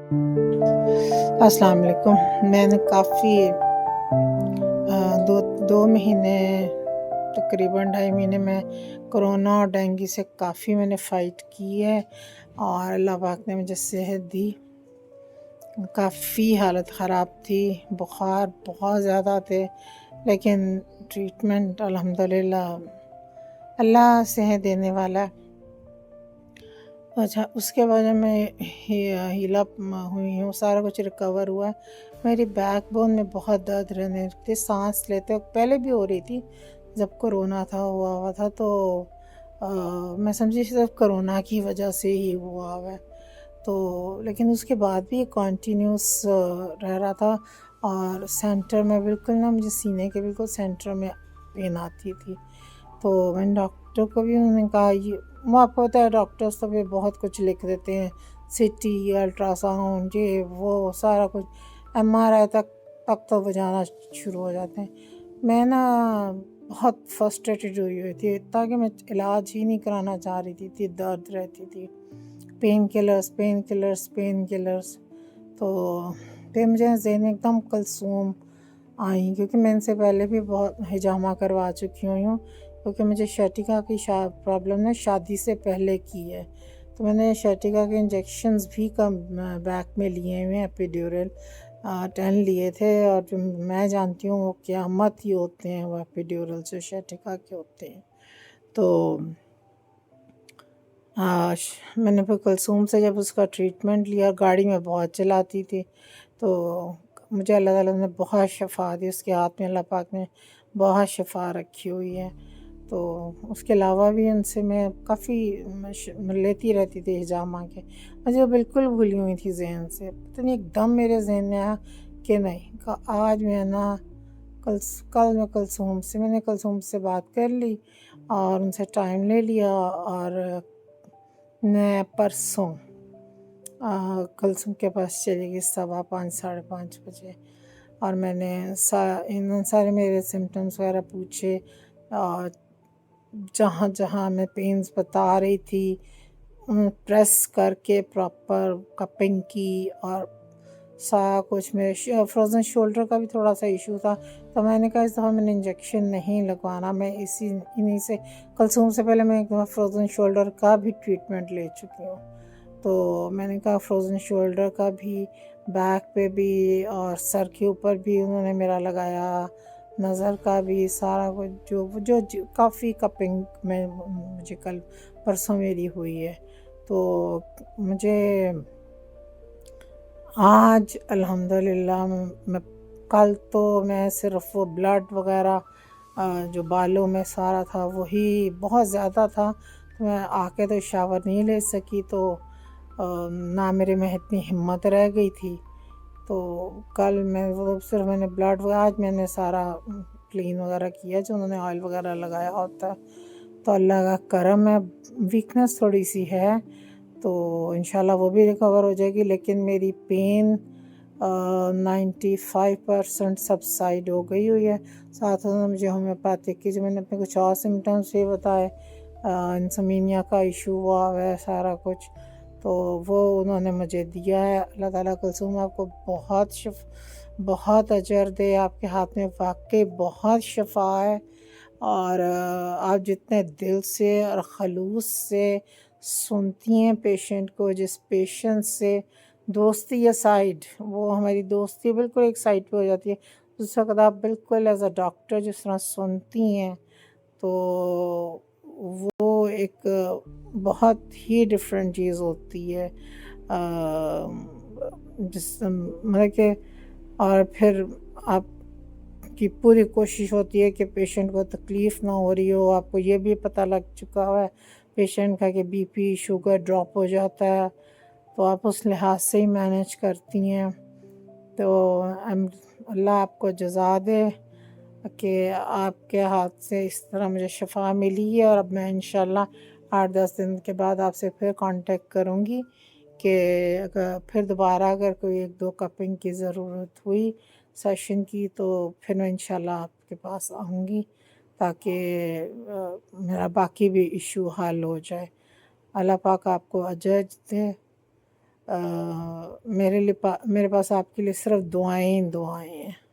السلام علیکم۔ میں نے کافی دو مہینے تقریباً 2.5 مہینے میں کرونا اور ڈینگی سے کافی میں نے فائٹ کی ہے، اور اللہ پاک نے مجھے صحت دی۔ کافی حالت خراب تھی، بخار بہت زیادہ تھے، لیکن ٹریٹمنٹ الحمدللہ اللہ صحت دینے والا ہے۔ اچھا، اس کے بعد میں ہیل اپ ہوئی ہوں، سارا کچھ ریکور ہوا ہے۔ میری بیک بون میں بہت درد رہنے لگتی، سانس لیتے وقت پہلے بھی ہو رہی تھی جب کرونا ہوا تھا، تو میں سمجھی صرف کرونا کی وجہ سے ہی ہوا ہے، تو لیکن اس کے بعد بھی کنٹینیوس رہ رہا تھا، اور سینٹر میں بالکل نا، مجھے سینے کے بالکل سینٹر میں پین آتی تھی۔ تو میں نے ڈاکٹر کو بھی انہوں نے کہا، وہ آپ کو پتہ ہے ڈاکٹرس تو بھی بہت کچھ لکھ دیتے ہیں، سٹی، الٹرا ساؤنڈ، یہ وہ سارا کچھ، MRI تک تو بجانا شروع ہو جاتے ہیں۔ میں نا بہت فرسٹریٹڈ ہوئی تھی، تاکہ میں علاج ہی نہیں کرانا چاہ رہی تھی، اتنی درد رہتی تھی، پین کلرز۔ تو پھر مجھے ذہن میں ایک دم کلثوم آئیں، کیونکہ میں ان سے پہلے بھی بہت حجامہ کروا چکی ہوئی ہوں، کیونکہ مجھے شیٹیکا کی پرابلم نے شادی سے پہلے کی ہے، تو میں نے شیٹیکا کے انجیکشنز بھی بیک میں لیے ہوئے ہیں، ایپیڈیورل 10 لیے تھے، اور جو میں جانتی ہوں وہ قیامت ہی ہوتے ہیں، وہ ایپیڈیورل جو شیٹیکا کے ہوتے ہیں۔ تو میں نے پھر کلثوم سے جب اس کا ٹریٹمنٹ لیا، گاڑی میں بہت چلاتی تھی، تو مجھے اللہ تعالیٰ نے بہت شفا دی، اس کے ہاتھ میں اللہ پاک نے بہت شفا رکھی ہوئی ہے۔ تو اس کے علاوہ بھی ان سے میں کافی لیتی رہتی تھی حجامہ کے، مجھے بالکل بھولی ہوئی تھی ذہن سے، پتہ نہیں ایک دم میرے ذہن میں آیا کہ نہیں، آج میں نا کل میں نے کلثوم سے بات کر لی، اور ان سے ٹائم لے لیا، اور میں پرسوں کلثوم کے پاس چلی گئی 5:15 5:30 بجے، اور میں نے ان سارے میرے سمٹمز وغیرہ پوچھے، اور جہاں جہاں میں پینز بتا رہی تھی پریس کر کے پراپر کپنگ کی، اور سارا کچھ میرے فروزن شولڈر کا بھی تھوڑا سا ایشو تھا، تو میں نے کہا اس دفعہ میں نے انجیکشن نہیں لگوانا، میں انہی سے کلثوم سے پہلے میں ایک دفعہ فروزن شولڈر کا بھی ٹریٹمنٹ لے چکی ہوں، تو میں نے کہا فروزن شولڈر کا بھی، بیک پہ بھی، اور سر کے اوپر بھی انہوں نے میرا لگایا، نظر کا بھی، سارا کچھ جو کافی کپنگ میں مجھے کل پرسوں میری ہوئی ہے۔ تو مجھے آج الحمدللہ کل تو میں صرف وہ بلڈ وغیرہ جو بالوں میں سارا تھا وہی بہت زیادہ تھا، تو میں آ کے تو شاور نہیں لے سکی، تو نہ میرے میں اتنی ہمت رہ گئی تھی، تو کل صرف میں نے بلڈ، آج میں نے سارا کلین وغیرہ کیا جو انہوں نے آئل وغیرہ لگایا ہوتا ہے، تو اللہ کا کرم ہے، ویکنس تھوڑی سی ہے، تو انشاءاللہ وہ بھی ریکور ہو جائے گی، لیکن میری پین 95% سبسائڈ ہو گئی ہوئی ہے۔ ساتھ انہوں نے مجھے ہومیوپیتھک کی، جو میں نے اپنے کچھ اور سمٹمس بھی بتائے، انسومینیا کا ایشو ہوا ہے سارا کچھ، تو وہ انہوں نے مجھے دیا ہے۔ اللہ تعالیٰ کلثوم آپ کو بہت اجر دے، آپ کے ہاتھ میں واقعی بہت شفا ہے، اور آپ جتنے دل سے اور خلوص سے سنتی ہیں پیشنٹ کو، جس پیشنٹ سے دوستی سائڈ، وہ ہماری دوستی بالکل ایک سائڈ پہ ہو جاتی ہے، اس وقت آپ بالکل ایز اے ڈاکٹر جس طرح سنتی ہیں، تو وہ ایک بہت ہی ڈفرینٹ چیز ہوتی ہے، مطلب کہ، اور پھر آپ کی پوری کوشش ہوتی ہے کہ پیشنٹ کو تکلیف نہ ہو رہی ہو، آپ کو یہ بھی پتہ لگ چکا ہے پیشنٹ کا کہ BP شوگر ڈراپ ہو جاتا ہے، تو آپ اس لحاظ سے ہی مینیج کرتی ہیں، تو اللہ آپ کو جزا دے کہ آپ کے ہاتھ سے اس طرح مجھے شفا ملی ہے، اور اب میں انشاءاللہ 8-10 دن کے بعد آپ سے پھر کانٹیکٹ کروں گی، کہ پھر دوبارہ اگر کوئی 1-2 کپنگ کی ضرورت ہوئی سیشن کی، تو پھر میں انشاءاللہ آپ کے پاس آؤں گی، تاکہ میرا باقی بھی ایشو حل ہو جائے۔ اللہ پاک آپ کو اجر دے، میرے پاس آپ کے لیے صرف دعائیں ہی دعائیں ہیں۔